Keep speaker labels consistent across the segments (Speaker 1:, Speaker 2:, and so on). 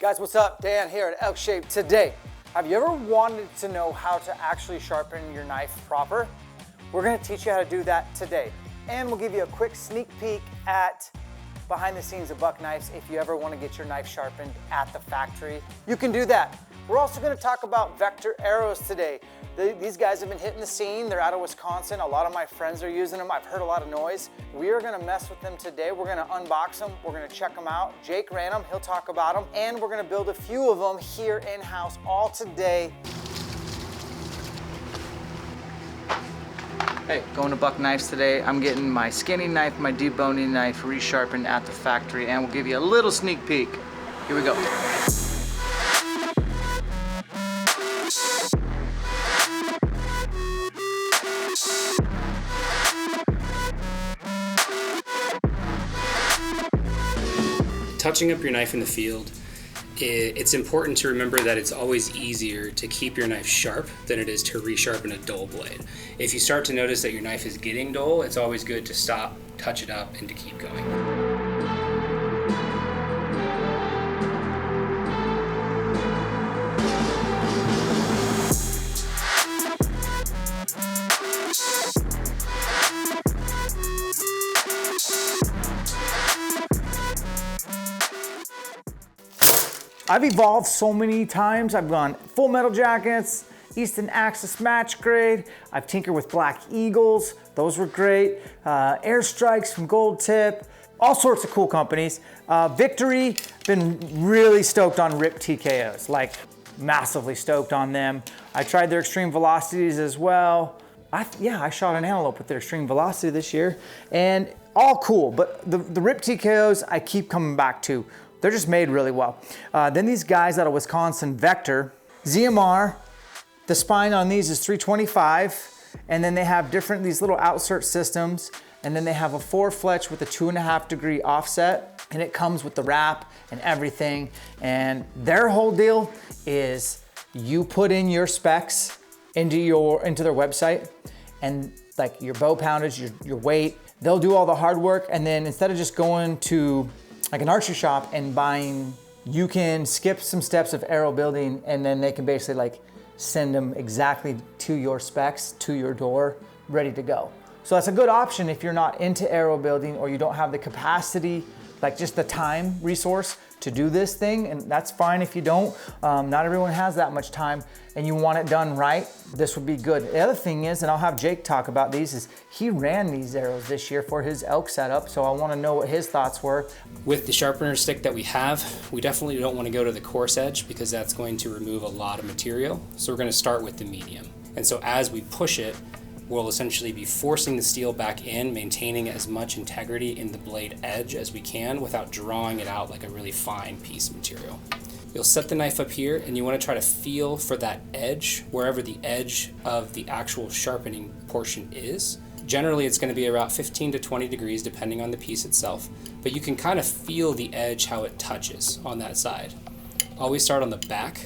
Speaker 1: Guys, what's up? Dan here at ElkShape. Today, have you ever wanted to know how to actually sharpen your knife proper? We're gonna teach you how to do that today. And we'll give you a quick sneak peek at behind the scenes of Buck Knives if you ever want to get your knife sharpened at the factory. You can do that. We're also going to talk about vector arrows today. These guys have been hitting the scene. They're out of Wisconsin. A lot of my friends are using them. I've heard a lot of noise. We are going to mess with them today. We're going to unbox them. We're going to check them out. Jake ran them. He'll talk about them. And we're going to build a few of them here in-house all today. Hey, going to Buck Knives today. I'm getting my skinning knife, my deboning knife resharpened at the factory, and we'll give you a little sneak peek. Here we go.
Speaker 2: Touching up your knife in the field, it's important to remember that it's always easier to keep your knife sharp than it is to resharpen a dull blade. If you start to notice that your knife is getting dull, it's always good to stop, touch it up, and to keep going.
Speaker 1: I've evolved so many times. I've gone full metal jackets, Easton Axis match grade. I've tinkered with Black Eagles. Those were great. Air Strikes from Gold Tip. All sorts of cool companies. Victory, been really stoked on Rip TKOs, like massively stoked on them. I tried their Extreme Velocities as well. I shot an antelope with their Extreme Velocity this year, and all cool, but the Rip TKOs I keep coming back to. They're just made really well. Then these guys out of Wisconsin, Vector, ZMR, the spine on these is 325, and then they have these little outsert systems, and then they have a 4 fletch with a 2.5 degree offset, and it comes with the wrap and everything. And their whole deal is you put in your specs into their website, and like your bow poundage, your weight, they'll do all the hard work, and then instead of just going to like an archery shop and buying, you can skip some steps of arrow building, and then they can basically like send them exactly to your specs, to your door, ready to go. So that's a good option if you're not into arrow building or you don't have the capacity, like just the time resource to do this thing, and that's fine if you don't. Not everyone has that much time and you want it done right, this would be good. The other thing is, and I'll have Jake talk about these, is he ran these arrows this year for his elk setup, so I want to know what his thoughts were.
Speaker 2: With the sharpener stick that we have, we definitely don't want to go to the coarse edge because that's going to remove a lot of material. So we're going to start with the medium. And so as we push it, we'll essentially be forcing the steel back in, maintaining as much integrity in the blade edge as we can without drawing it out like a really fine piece of material. You'll set the knife up here and you want to try to feel for that edge, wherever the edge of the actual sharpening portion is. Generally it's going to be about 15 to 20 degrees depending on the piece itself, but you can kind of feel the edge, how it touches on that side. Always start on the back,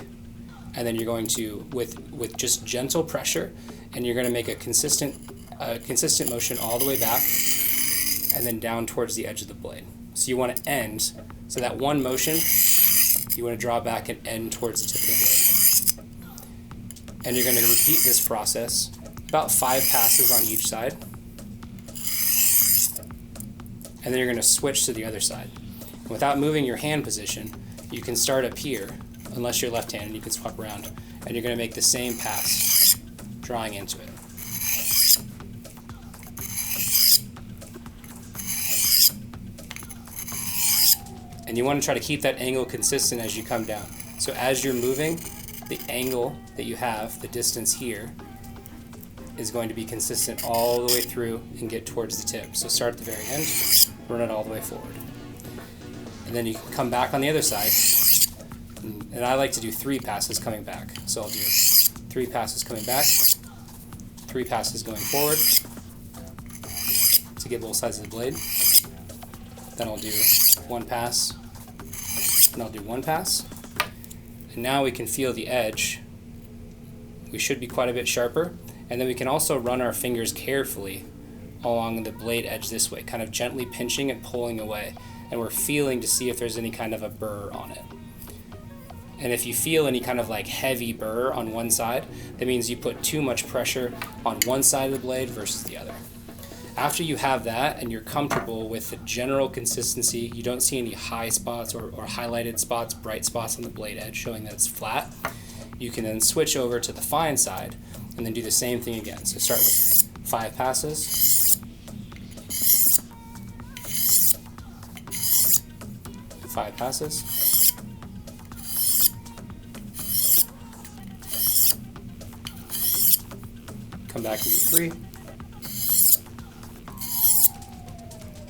Speaker 2: and then you're going to, with just gentle pressure, and you're going to make a consistent motion all the way back and then down towards the edge of the blade. So you want to end, so that one motion, you want to draw back and end towards the tip of the blade. And you're going to repeat this process, about 5 passes on each side. And then you're going to switch to the other side. And without moving your hand position, you can start up here, unless you're left-handed, you can swap around, and you're going to make the same pass, drawing into it. And you want to try to keep that angle consistent as you come down. So as you're moving, the angle that you have, the distance here, is going to be consistent all the way through and get towards the tip. So start at the very end, run it all the way forward. And then you can come back on the other side. And I like to do 3 passes coming back. So I'll do 3 passes coming back, 3 passes going forward to get both sides of the blade. Then I'll do 1 pass, and I'll do 1 pass. And now we can feel the edge. We should be quite a bit sharper. And then we can also run our fingers carefully along the blade edge this way, kind of gently pinching and pulling away. And we're feeling to see if there's any kind of a burr on it. And if you feel any kind of like heavy burr on one side, that means you put too much pressure on one side of the blade versus the other. After you have that and you're comfortable with the general consistency, you don't see any high spots or highlighted spots, bright spots on the blade edge showing that it's flat, you can then switch over to the fine side and then do the same thing again. So start with 5 passes, 5 passes, come back and do 3,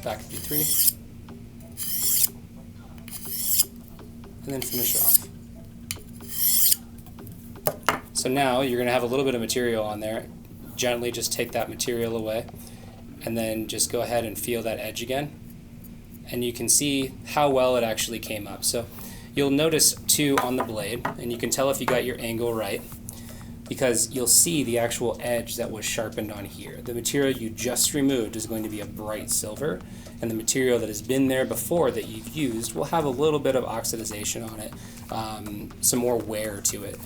Speaker 2: back and do 3, and then finish it off. So now you're going to have a little bit of material on there. Gently just take that material away and then just go ahead and feel that edge again. And you can see how well it actually came up. So you'll notice too on the blade, and you can tell if you got your angle right, because you'll see the actual edge that was sharpened on here. The material you just removed is going to be a bright silver, and the material that has been there before that you've used will have a little bit of oxidization on it, some more wear to it.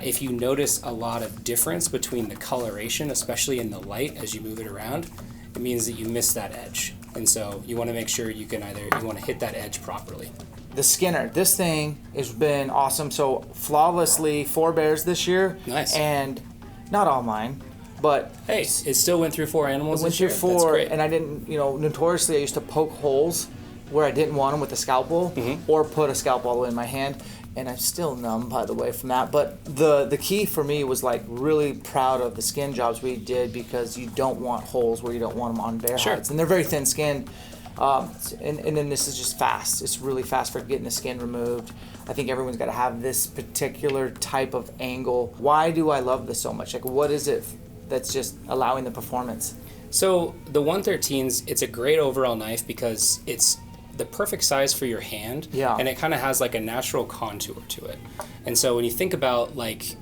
Speaker 2: If you notice a lot of difference between the coloration, especially in the light as you move it around, it means that you missed that edge. And so you want to make sure you want to hit that edge properly.
Speaker 1: The Skinner, this thing has been awesome. So flawlessly 4 bears this year.
Speaker 2: Nice.
Speaker 1: And not all mine, but
Speaker 2: hey, it still went through 4 animals
Speaker 1: it went
Speaker 2: this year.
Speaker 1: through 4,
Speaker 2: That's great.
Speaker 1: and I didn't, notoriously I used to poke holes where I didn't want them with a scalpel, or put a scalpel all the way in my hand. And I'm still numb, by the way, from that. But the key for me was like really proud of the skin jobs we did, because you don't want holes where you don't want them on bear hides. And they're very thin skinned. And then this is just fast. It's really fast for getting the skin removed. I think everyone's got to have this particular type of angle. Why do I love this so much? Like, what is it that's just allowing the performance?
Speaker 2: So the 113s, it's a great overall knife because it's the perfect size for your hand, and it kind of has like a natural contour to it. And so when you think about like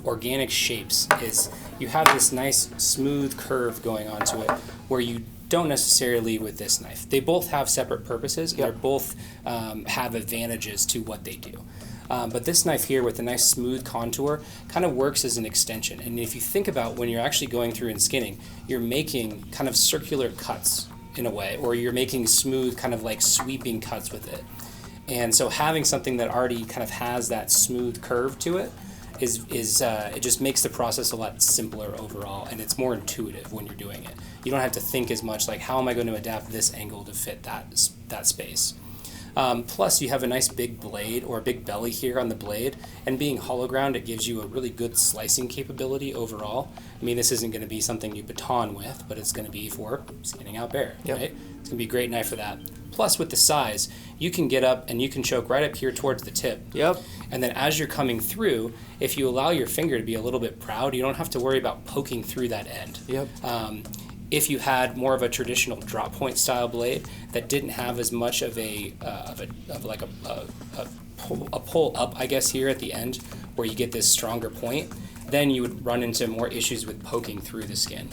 Speaker 2: organic shapes, is you have this nice smooth curve going onto it where you don't necessarily with this knife. They both have separate purposes, and they both have advantages to what they do. But this knife here with a nice smooth contour kind of works as an extension. And if you think about when you're actually going through and skinning, you're making kind of circular cuts in a way, or you're making smooth kind of like sweeping cuts with it. And so having something that already kind of has that smooth curve to it is it just makes the process a lot simpler overall, and it's more intuitive when you're doing it. You don't have to think as much like, how am I going to adapt this angle to fit that space? Plus you have a nice big blade or a big belly here on the blade, and being hollow ground, it gives you a really good slicing capability overall. I mean, this isn't going to be something you baton with, but it's going to be for skinning out bear, right? It's going to be a great knife for that. Plus with the size, you can get up and you can choke right up here towards the tip. And then as you're coming through, if you allow your finger to be a little bit proud, you don't have to worry about poking through that end. If you had more of a traditional drop point style blade that didn't have as much of a pull up, I guess, here at the end where you get this stronger point, then you would run into more issues with poking through the skin.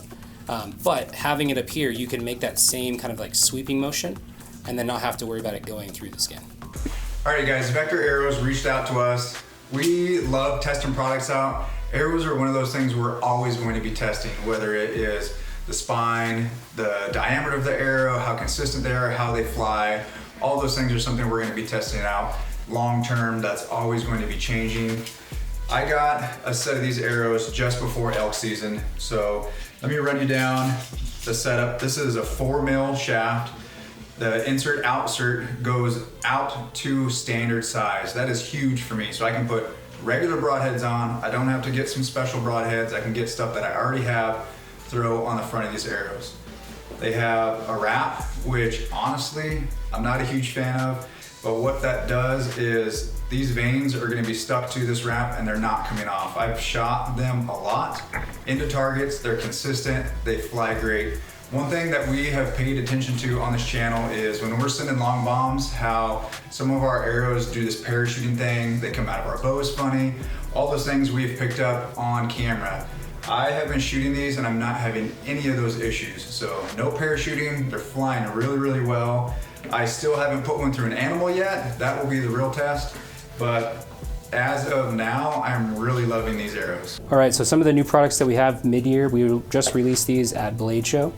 Speaker 2: But having it up here, you can make that same kind of like sweeping motion and then not have to worry about it going through the skin.
Speaker 3: All right, guys, Vector Arrows reached out to us. We love testing products out. Arrows are one of those things we're always going to be testing, whether it is the spine, the diameter of the arrow, how consistent they are, how they fly. All those things are something we're going to be testing out. Long term, that's always going to be changing. I got a set of these arrows just before elk season. So let me run you down the setup. This is a 4mm shaft. The insert-outsert goes out to standard size. That is huge for me. So I can put regular broadheads on. I don't have to get some special broadheads. I can get stuff that I already have, throw on the front of these arrows. They have a wrap, which honestly, I'm not a huge fan of, but what that does is these vanes are gonna be stuck to this wrap and they're not coming off. I've shot them a lot into targets, they're consistent, they fly great. One thing that we have paid attention to on this channel is when we're sending long bombs, how some of our arrows do this parachuting thing, they come out of our bows funny, all those things we've picked up on camera. I have been shooting these and I'm not having any of those issues. So no parachuting, they're flying really, really well. I still haven't put one through an animal yet. That will be the real test. But as of now, I'm really loving these arrows.
Speaker 2: All right, so some of the new products that we have mid-year, we just released these at Blade Show.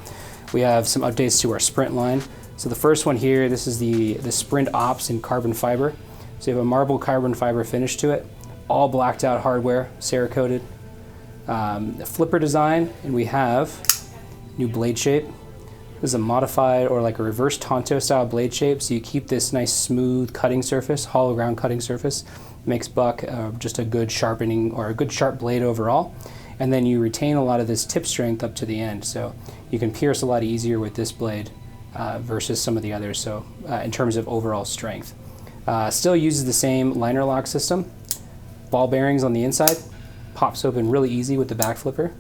Speaker 2: We have some updates to our Sprint line. So the first one here, this is the Sprint Ops in carbon fiber. So you have a marble carbon fiber finish to it, all blacked out hardware, Cerakoted. The flipper design, and we have new blade shape. This is a modified or like a reverse Tonto style blade shape, so you keep this nice smooth cutting surface, hollow ground cutting surface. Makes buck just a good sharpening or a good sharp blade overall. And then you retain a lot of this tip strength up to the end, so you can pierce a lot easier with this blade versus some of the others, so in terms of overall strength. Still uses the same liner lock system. Ball bearings on the inside, pops open really easy with the back flipper.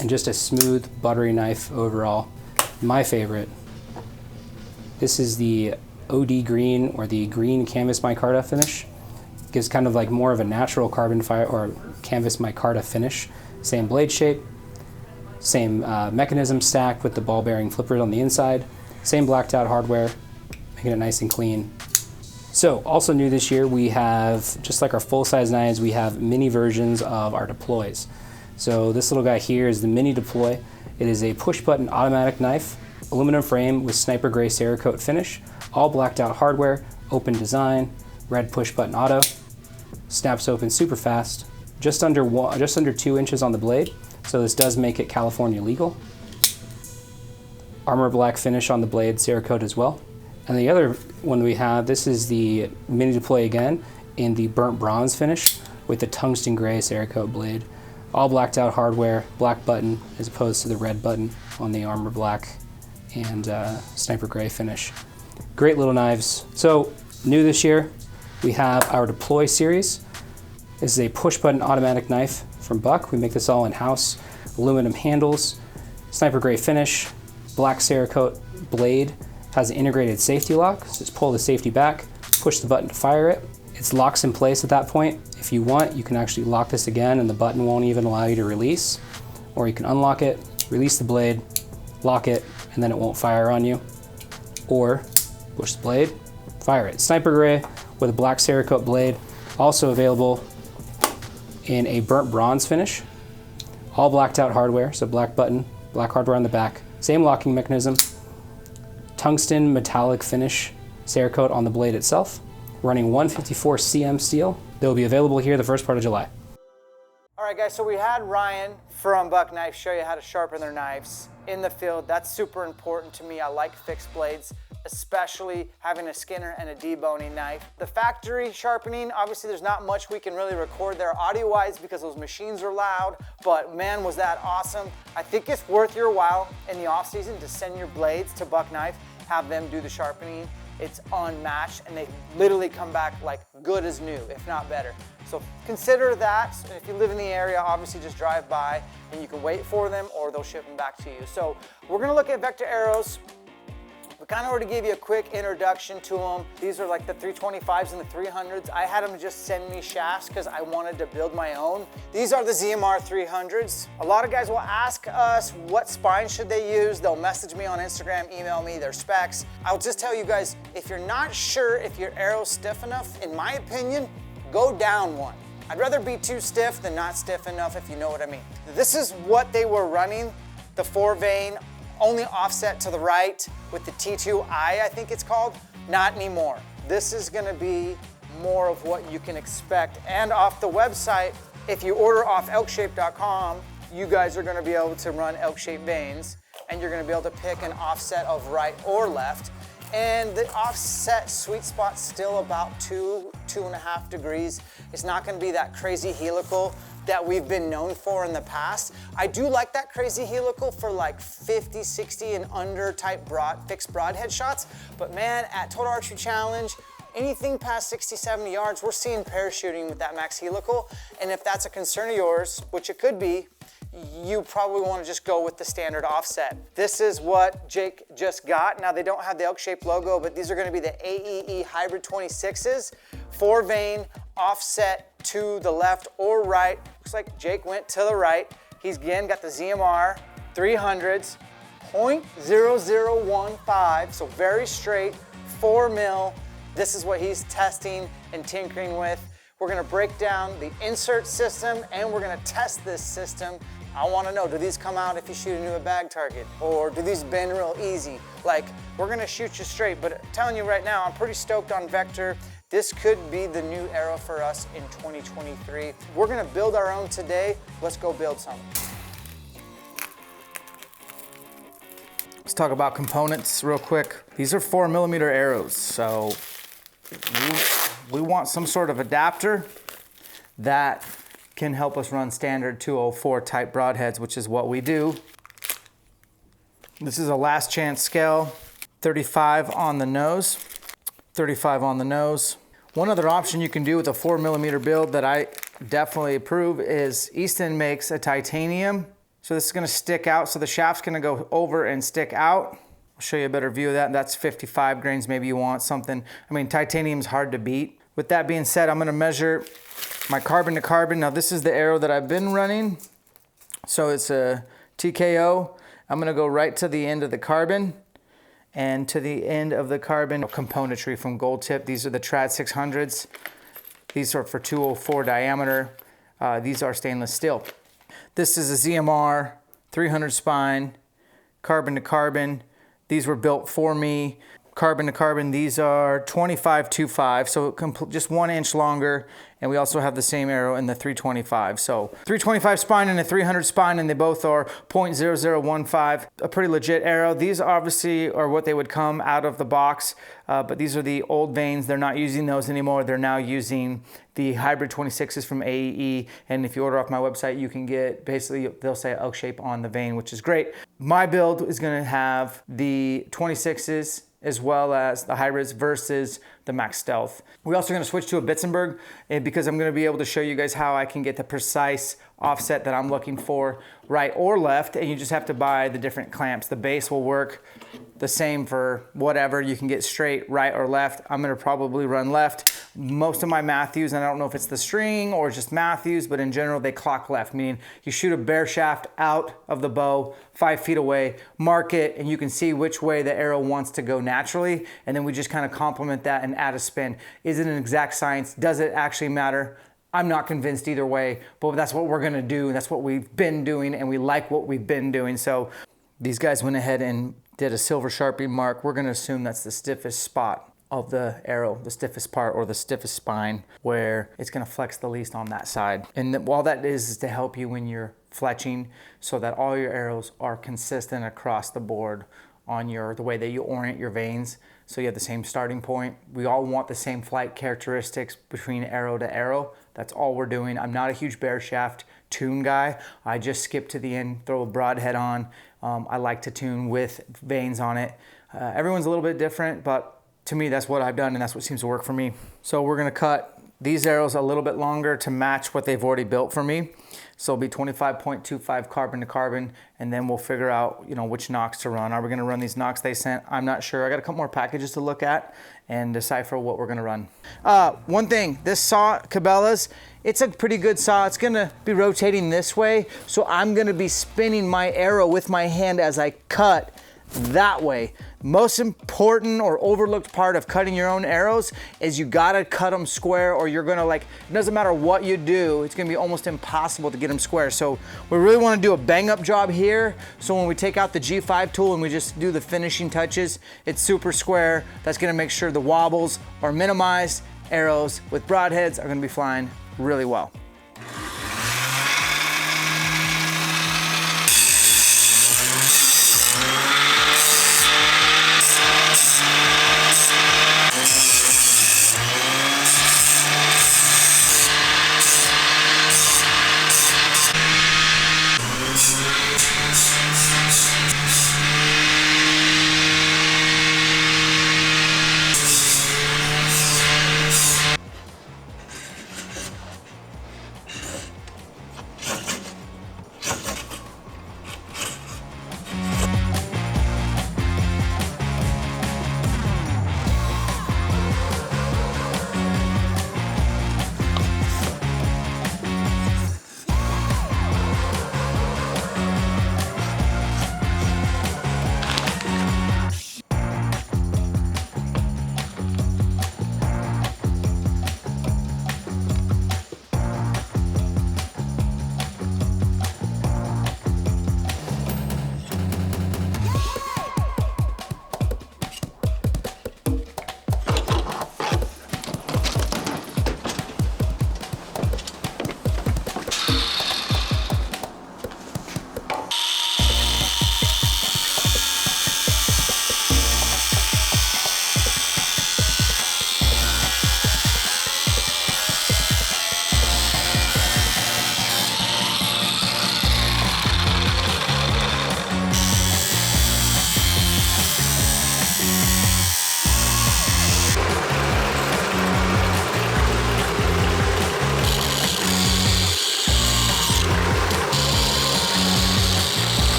Speaker 2: And just a smooth, buttery knife overall. My favorite. This is the OD green or the green canvas micarta finish. Gives kind of like more of a natural carbon fiber or canvas micarta finish. Same blade shape, same mechanism stack with the ball bearing flippers on the inside, same blacked out hardware, making it nice and clean. So also new this year, we have, just like our full size knives, we have mini versions of our deploys. So this little guy here is the mini deploy. It is a push button automatic knife, aluminum frame with sniper gray Cerakote finish, all blacked out hardware, open design, red push button auto, snaps open super fast, just under 2 inches on the blade. So this does make it California legal. Armor black finish on the blade, Cerakote as well. And the other one we have, this is the mini deploy again in the burnt bronze finish with the tungsten gray Cerakote blade. All blacked out hardware, black button as opposed to the red button on the armor black and sniper gray finish. Great little knives. So new this year, we have our deploy series. This is a push button automatic knife from Buck. We make this all in-house. Aluminum handles, sniper gray finish, black Cerakote blade, has an integrated safety lock. So just pull the safety back, push the button to fire it. It locks in place at that point. If you want, you can actually lock this again and the button won't even allow you to release. Or you can unlock it, release the blade, lock it, and then it won't fire on you. Or push the blade, fire it. Sniper gray with a black Cerakote blade, also available in a burnt bronze finish. All blacked out hardware, so black button, black hardware on the back. Same locking mechanism. Tungsten metallic finish, Cerakote on the blade itself. Running 154 cm steel. They'll be available here the first part of July.
Speaker 1: All right, guys, so we had Ryan from Buck Knife show you how to sharpen their knives in the field. That's super important to me. I like fixed blades, especially having a skinner and a deboning knife. The factory sharpening, obviously there's not much we can really record there audio-wise because those machines are loud, but man, was that awesome. I think it's worth your while in the off season to send your blades to Buck Knife, have them do the sharpening. It's unmatched and they literally come back like good as new, if not better. So consider that. If you live in the area, obviously just drive by and you can wait for them or they'll ship them back to you. So we're gonna look at Vector arrows. We kind of already gave you a quick introduction to them. These are like the 325s and the 300s. I had them just send me shafts because I wanted to build my own. These are the ZMR 300s. A lot of guys will ask us what spine should they use. They'll message me on Instagram, email me their specs. I'll just tell you guys, if you're not sure if your arrow's stiff enough, in my opinion, go down one. I'd rather be too stiff than not stiff enough, if you know what I mean. This is what they were running, the 4-vein, only offset to the right with the T2i, I think it's called. Not anymore. This is gonna be more of what you can expect. And off the website, if you order off ElkShape.com, you guys are gonna be able to run ElkShape veins and you're gonna be able to pick an offset of right or left. And the offset sweet spot's still about 2.5 degrees. It's not gonna be that crazy helical that we've been known for in the past. I do like that crazy helical for like 50, 60 and under type fixed broadhead shots. But man, at Total Archery Challenge, anything past 60, 70 yards, we're seeing parachuting with that max helical. And if that's a concern of yours, which it could be, you probably want to just go with the standard offset. This is what Jake just got. Now they don't have the ElkShape logo, but these are going to be the AEE Hybrid 26s, 4-vein, offset to the left or right. Looks like Jake went to the right. He's again got the ZMR 300s, 0.0015, so very straight, 4 mil. This is what he's testing and tinkering with. We're gonna break down the insert system and we're gonna test this system. I wanna know, do these come out if you shoot into a bag target? Or do these bend real easy? Like, we're gonna shoot you straight, but I'm telling you right now, I'm pretty stoked on Vector. This could be the new arrow for us in 2023. We're gonna build our own today. Let's go build some. Let's talk about components real quick. These are 4mm arrows, so we want some sort of adapter that can help us run standard 204 type broadheads, which is what we do. This is a last chance scale, 35 on the nose, 35 on the nose. One other option you can do with a 4mm build that I definitely approve is Easton makes a titanium. So this is gonna stick out, so the shaft's gonna go over and stick out. I'll show you a better view of that. That's 55 grains, maybe you want something. I mean, titanium's hard to beat. With that being said, I'm gonna measure my carbon to carbon. Now this is the arrow that I've been running. So it's a TKO. I'm gonna go right to the end of the carbon and to the end of the carbon componentry from Gold Tip. These are the Trad 600s. These are for 204 diameter. These are stainless steel. This is a ZMR 300 spine, carbon to carbon. These were built for me. Carbon to carbon, these are 25-25, so just 1 inch longer. And we also have the same arrow in the 325. So 325 spine and a 300 spine, and they both are .0015. A pretty legit arrow. These obviously are what they would come out of the box, but these are the old vanes. They're not using those anymore. They're now using the hybrid 26s from AEE. And if you order off my website, you can get, basically, they'll say ElkShape on the vane, which is great. My build is gonna have the 26s as well as the hybrids versus the Max Stealth. We're also gonna switch to a Bitzenberg because I'm gonna be able to show you guys how I can get the precise offset that I'm looking for, right or left, and you just have to buy the different clamps. The base will work the same for whatever. You can get straight, right or left. I'm gonna probably run left. Most of my Matthews, and I don't know if it's the string or just Matthews, but in general, they clock left, meaning you shoot a bare shaft out of the bow 5 feet away, mark it, and you can see which way the arrow wants to go naturally, and then we just kind of complement that and add a spin. Is it an exact science? Does it actually matter? I'm not convinced either way, but that's what we're gonna do, and that's what we've been doing, and we like what we've been doing. So these guys went ahead and did a silver Sharpie mark. We're gonna assume that's the stiffest spot of the arrow, the stiffest part or the stiffest spine, where it's gonna flex the least on that side. And all that is to help you when you're fletching, so that all your arrows are consistent across the board on the way that you orient your vanes, so you have the same starting point. We all want the same flight characteristics between arrow to arrow. That's all we're doing. I'm not a huge bare shaft tune guy. I just skip to the end, throw a broadhead on. I like to tune with vanes on it. Everyone's a little bit different, but to me, that's what I've done, and that's what seems to work for me. So we're gonna cut these arrows a little bit longer to match what they've already built for me. So it'll be 25.25 carbon to carbon, and then we'll figure out, which nocks to run. Are we gonna run these nocks they sent? I'm not sure. I got a couple more packages to look at and decipher what we're gonna run. One thing, this saw, Cabela's, it's a pretty good saw. It's gonna be rotating this way, so I'm gonna be spinning my arrow with my hand as I cut that way. Most important or overlooked part of cutting your own arrows is you gotta cut them square, or you're gonna it doesn't matter what you do, it's gonna be almost impossible to get them square. So we really wanna do a bang up job here. So when we take out the G5 tool and we just do the finishing touches, it's super square. That's gonna make sure the wobbles are minimized. Arrows with broadheads are gonna be flying really well.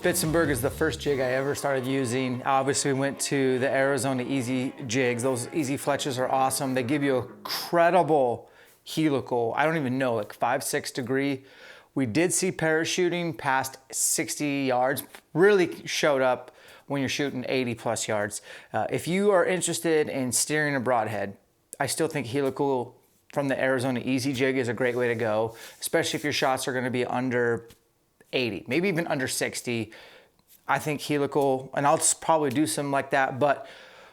Speaker 1: Spitzenberg is the first jig I ever started using. Obviously went to the Arizona Easy jigs. Those Easy Fletches are awesome. They give you a credible helical, I don't even know, like 5-6 degree. We did see parachuting past 60 yards, really showed up when you're shooting 80 plus yards. If you are interested in steering a broadhead, I still think helical from the Arizona Easy jig is a great way to go, especially if your shots are gonna be under 80, maybe even under 60. I think helical, and I'll probably do some like that, but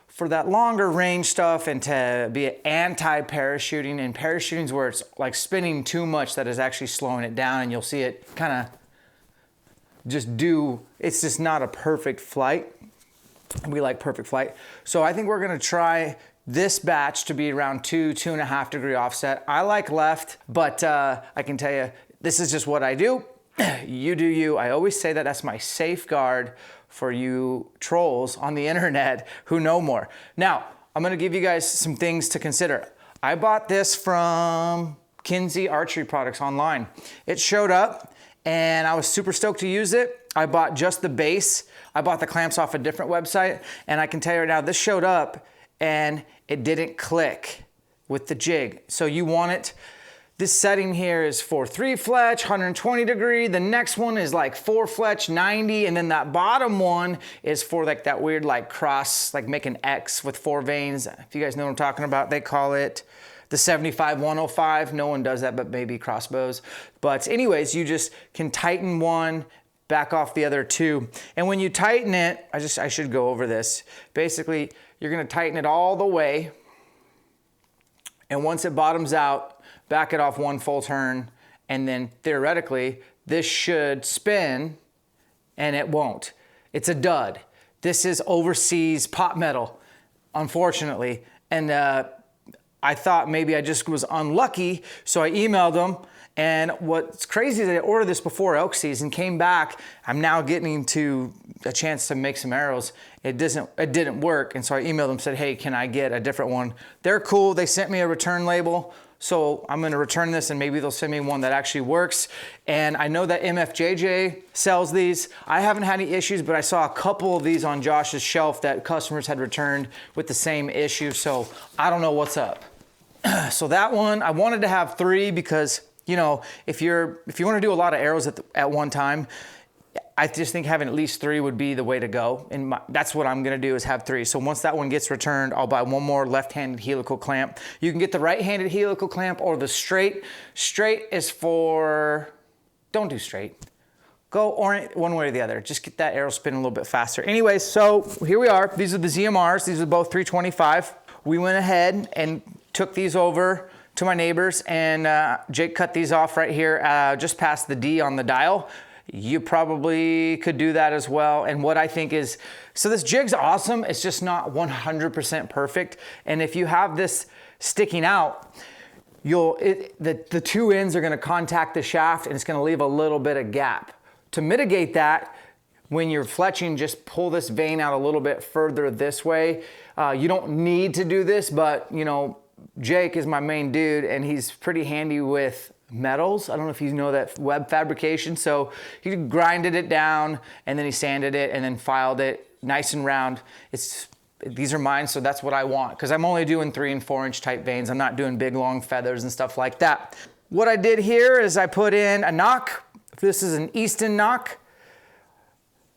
Speaker 1: for that longer range stuff and to be anti-parachuting, and parachuting is where it's like spinning too much that is actually slowing it down, and you'll see it kind of it's just not a perfect flight. We like perfect flight. So I think we're gonna try this batch to be around 2.5 degree offset. I like left, but I can tell you, this is just what I do. You do you. I always say that that's my safeguard for you trolls on the internet who know more. Now, I'm gonna give you guys some things to consider. I bought this from Kinsey Archery Products online. It showed up and I was super stoked to use it. I bought just the base. I bought the clamps off a different website, and I can tell you right now, this showed up and it didn't click with the jig. So you want it, this setting here is for 3 fletch, 120 degree. The next one is like 4 fletch, 90. And then that bottom one is for like that weird like cross, like make an X with 4 vanes. If you guys know what I'm talking about, they call it the 75-105. No one does that, but maybe crossbows. But anyways, you just can tighten one, back off the other 2. And when you tighten it, I should go over this. Basically, you're gonna tighten it all the way. And once it bottoms out, back it off 1 full turn, and then theoretically, this should spin, and it won't. It's a dud. This is overseas pot metal, unfortunately. And I thought maybe I just was unlucky, so I emailed them. And what's crazy is I ordered this before elk season, came back. I'm now getting to a chance to make some arrows. It didn't work, and so I emailed them, said, hey, can I get a different one? They're cool. They sent me a return label. So I'm gonna return this and maybe they'll send me one that actually works. And I know that MFJJ sells these. I haven't had any issues, but I saw a couple of these on Josh's shelf that customers had returned with the same issue. So I don't know what's up. So that one, I wanted to have 3 because, you know, if you wanna do a lot of arrows at one time, I just think having at least 3 would be the way to go. And that's what I'm gonna do, is have 3. So once that one gets returned, I'll buy one more left-handed helical clamp. You can get the right-handed helical clamp or the straight. Straight is for, don't do straight. Go one way or the other. Just get that arrow spinning a little bit faster. Anyways, so here we are. These are the ZMRs. These are both 325. We went ahead and took these over to my neighbors, and Jake cut these off right here, just past the D on the dial. You probably could do that as well. And what I think is, so this jig's awesome. It's just not 100% perfect. And if you have this sticking out, the 2 ends are gonna contact the shaft, and it's gonna leave a little bit of gap. To mitigate that, when you're fletching, just pull this vane out a little bit further this way. You don't need to do this, but you know, Jake is my main dude, and he's pretty handy with metals. I don't know if you know that web fabrication. So he grinded it down, and then he sanded it, and then filed it nice and round. These are mine, so that's what I want, because I'm only doing 3 and 4 inch type vanes. I'm not doing big long feathers and stuff like that. What I did here is I put in a knock. This is an Easton knock.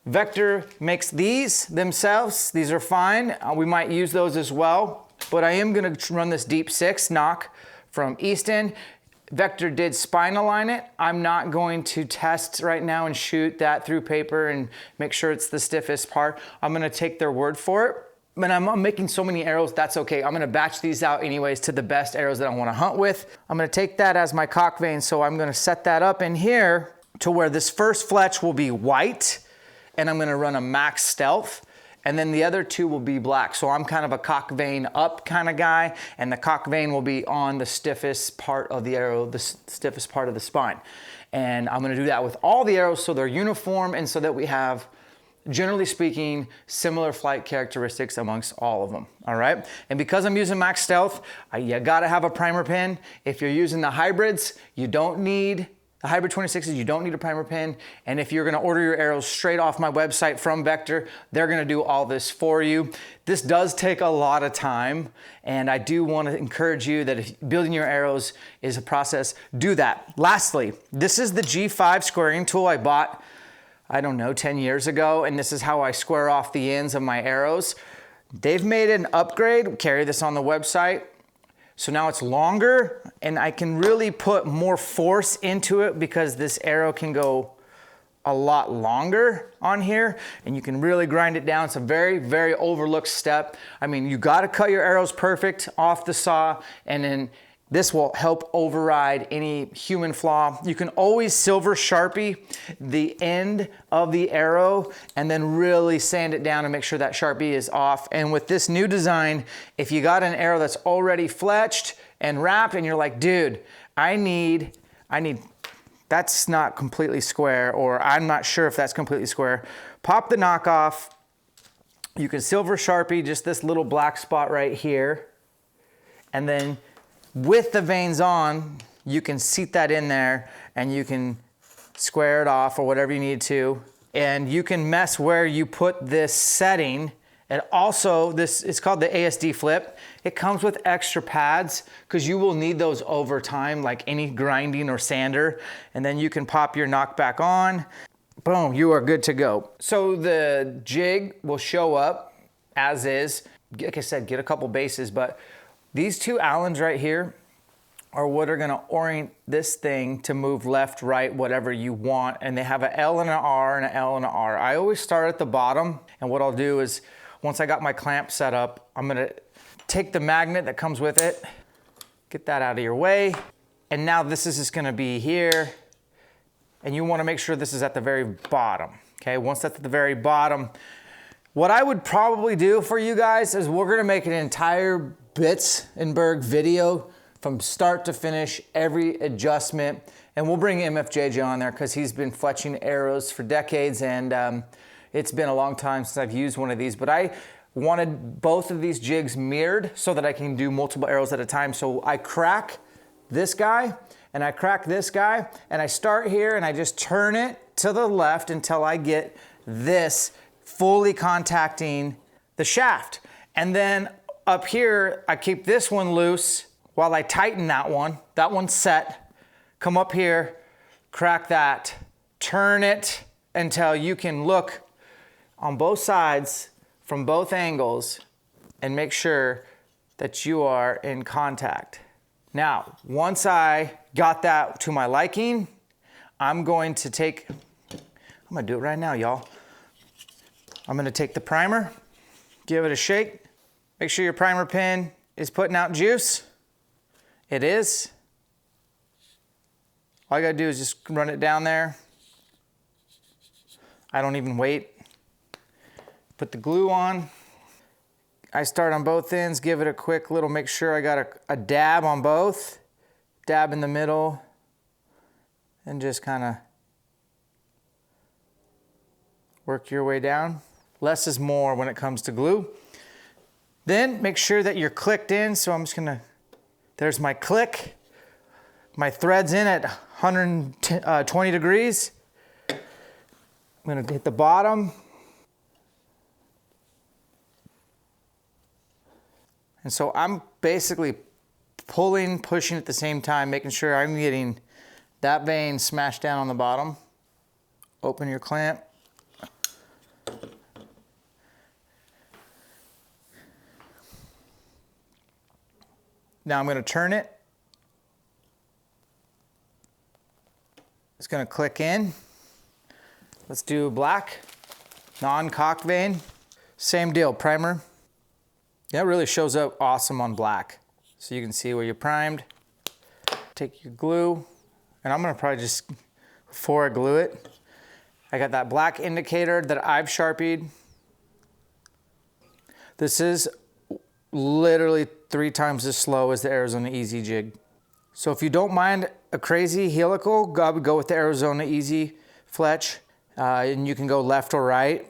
Speaker 1: Vector makes these themselves. These are fine. We might use those as well, but I am gonna run this deep 6 knock from Easton. Vector did spine align it. I'm not going to test right now and shoot that through paper and make sure it's the stiffest part. I'm gonna take their word for it. But I'm making so many arrows, that's okay. I'm gonna batch these out anyways to the best arrows that I wanna hunt with. I'm gonna take that as my cock vane, so I'm gonna set that up in here to where this first fletch will be white, and I'm gonna run a max stealth, and then the other 2 will be black. So I'm kind of a cock vane up kind of guy, and the cock vane will be on the stiffest part of the arrow, the stiffest part of the spine. And I'm gonna do that with all the arrows so they're uniform, and so that we have, generally speaking, similar flight characteristics amongst all of them, all right? And because I'm using max stealth, you gotta have a primer pin. If you're using the hybrids, you don't need The Hybrid 26s, you don't need a primer pin. And if you're gonna order your arrows straight off my website from Vector, they're gonna do all this for you. This does take a lot of time, and I do wanna encourage you that if building your arrows is a process, do that. Lastly, this is the G5 squaring tool I bought, I don't know, 10 years ago, and this is how I square off the ends of my arrows. They've made an upgrade, carry this on the website. So now it's longer, and I can really put more force into it because this arrow can go a lot longer on here, and you can really grind it down. It's a very, very overlooked step. I mean, you gotta cut your arrows perfect off the saw, and then this will help override any human flaw. You can always silver Sharpie the end of the arrow and then really sand it down and make sure that Sharpie is off. And with this new design, if you got an arrow that's already fletched and wrapped and you're like, dude, I need, that's not completely square, or I'm not sure if that's completely square, pop the knockoff. You can silver Sharpie just this little black spot right here, and then with the veins on, you can seat that in there and you can square it off or whatever you need to. And you can mess where you put this setting. And also, this is called the ASD flip. It comes with extra pads because you will need those over time, like any grinding or sander. And then you can pop your knockback on. Boom, you are good to go. So the jig will show up as is. Like I said, get a couple bases, but these two Allens right here are what are gonna orient this thing to move left, right, whatever you want. And they have an L and an R and an L and an R. I always start at the bottom, and what I'll do is, once I got my clamp set up, I'm gonna take the magnet that comes with it, get that out of your way. And now this is just gonna be here, and you wanna make sure this is at the very bottom, okay? Once that's at the very bottom, what I would probably do for you guys is we're gonna make an entire Bitzenberg video from start to finish, every adjustment, and we'll bring MFJJ on there because he's been fletching arrows for decades, and it's been a long time since I've used one of these, but I wanted both of these jigs mirrored so that I can do multiple arrows at a time. So I crack this guy and I crack this guy, and I start here and I just turn it to the left until I get this fully contacting the shaft. And then up here, I keep this one loose while I tighten that one. That one's set. Come up here, crack that, turn it until you can look on both sides from both angles and make sure that you are in contact. Now, once I got that to my liking, I'm gonna do it right now, y'all. I'm gonna take the primer, give it a shake. Make sure your primer pin is putting out juice. It is. All you gotta do is just run it down there. I don't even wait. Put the glue on. I start on both ends, give it a quick little, make sure I got a dab on both, dab in the middle, and just kind of work your way down. Less is more when it comes to glue. Then make sure that you're clicked in, so I'm just gonna, there's my click. My thread's in at 120 degrees. I'm gonna hit the bottom. And so I'm basically pulling, pushing at the same time, making sure I'm getting that vein smashed down on the bottom. Open your clamp. Now I'm going to turn it. It's going to click in. Let's do black, non-cocked vein. Same deal, primer. That really shows up awesome on black. So you can see where you're primed. Take your glue, and I'm going to probably just, before I glue it, I got that black indicator that I've Sharpied. This is literally 3 times as slow as the Arizona Easy jig. So if you don't mind a crazy helical, I would go with the Arizona Easy Fletch, and you can go left or right.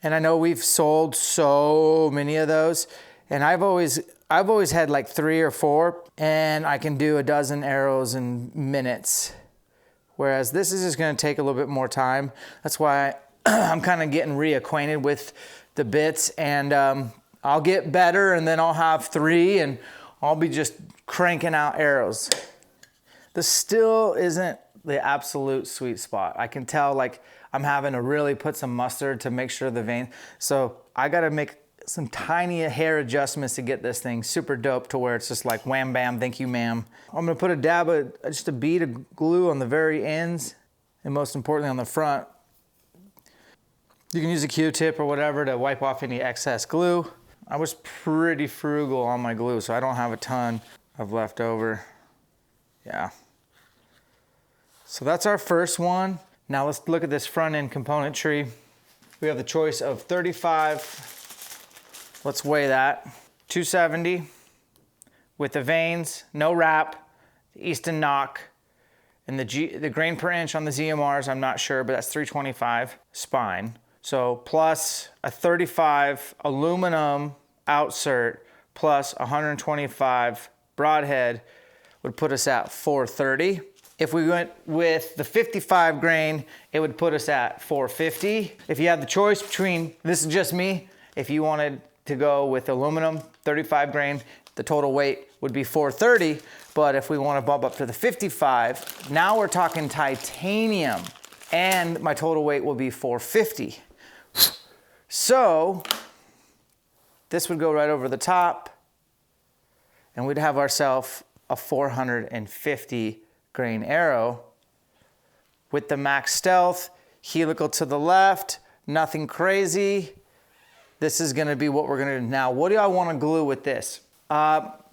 Speaker 1: And I know we've sold so many of those, and I've always had like 3 or 4, and I can do a dozen arrows in minutes Whereas this is just gonna take a little bit more time. That's why I'm kind of getting reacquainted with the bits, and I'll get better, and then I'll have 3 and I'll be just cranking out arrows. This still isn't the absolute sweet spot. I can tell like I'm having to really put some mustard to make sure the vein, so I gotta make some tiny hair adjustments to get this thing super dope to where it's just like wham bam, thank you ma'am. I'm gonna put a dab of just a bead of glue on the very ends, and most importantly on the front. You can use a Q-tip or whatever to wipe off any excess glue. I was pretty frugal on my glue, so I don't have a ton of leftover. Yeah. So that's our first one. Now let's look at this front end componentry. We have the choice of 35, let's weigh that, 270 with the vanes, no wrap, the Easton knock, and the grain per inch on the ZMRs, I'm not sure, but that's 325 spine. So plus a 35 aluminum outsert plus 125 broadhead would put us at 430. If we went with the 55 grain, it would put us at 450. If you had the choice between, this is just me, if you wanted to go with aluminum 35 grain, the total weight would be 430. But if we want to bump up to the 55, now we're talking titanium, and my total weight will be 450. So this would go right over the top, and we'd have ourselves a 450 grain arrow with the max stealth, helical to the left, nothing crazy. This is gonna be what we're gonna do. Now, what do I wanna glue with this?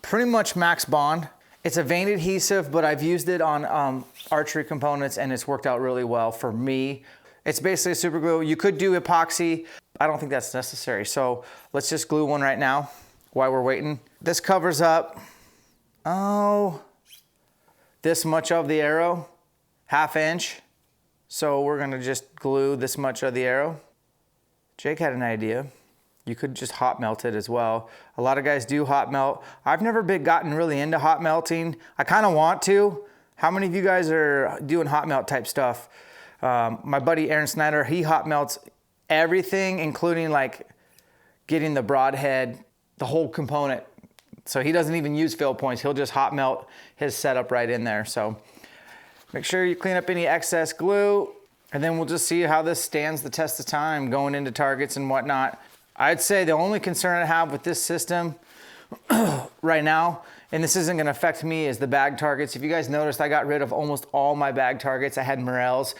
Speaker 1: Pretty much Max Bond. It's a vein adhesive, but I've used it on archery components and it's worked out really well for me. It's basically a super glue. You could do epoxy. I don't think that's necessary. So let's just glue one right now while we're waiting. This covers up, this much of the arrow, 1/2 inch. So we're gonna just glue this much of the arrow. Jake had an idea. You could just hot melt it as well. A lot of guys do hot melt. I've never gotten really into hot melting. I kind of want to. How many of you guys are doing hot melt type stuff? My buddy Aaron Snyder, he hot melts everything, including like getting the broadhead, the whole component. So he doesn't even use fill points. He'll just hot melt his setup right in there. So make sure you clean up any excess glue, and then we'll just see how this stands the test of time going into targets and whatnot. I'd say the only concern I have with this system right now, and this isn't gonna affect me, is the bag targets. If you guys noticed, I got rid of almost all my bag targets. I had Morels.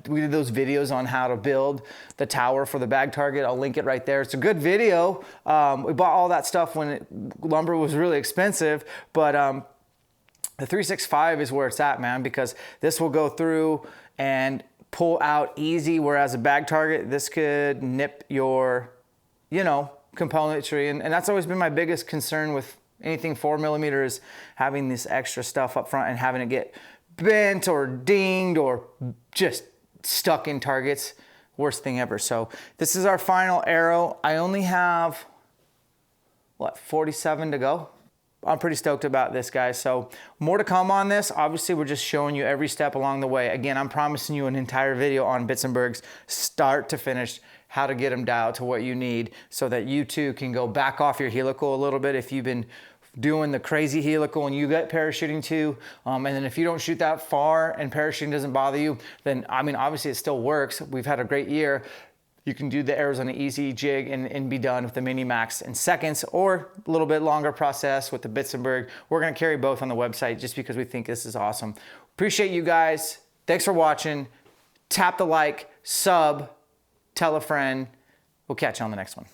Speaker 1: We did those videos on how to build the tower for the bag target. I'll link it right there. It's a good video. We bought all that stuff when lumber was really expensive, but the 365 is where it's at, man, because this will go through and pull out easy, whereas a bag target, this could nip your, componentry. And that's always been my biggest concern with anything 4mm is having this extra stuff up front and having it get bent or dinged or just stuck in targets. Worst thing ever. So this is our final arrow. I only have, 47 to go? I'm pretty stoked about this, guys. So more to come on this. Obviously, we're just showing you every step along the way. Again, I'm promising you an entire video on Bitzenbergs, start to finish, how to get them dialed to what you need so that you too can go back off your helical a little bit if you've been doing the crazy helical and you get parachuting too. And then if you don't shoot that far and parachuting doesn't bother you, then obviously it still works. We've had a great year. You can do the arrows on an easy jig and be done with the Mini Max in seconds, or a little bit longer process with the Bitzenberg. We're gonna carry both on the website just because we think this is awesome. Appreciate you guys. Thanks for watching. Tap the like, sub, tell a friend. We'll catch you on the next one.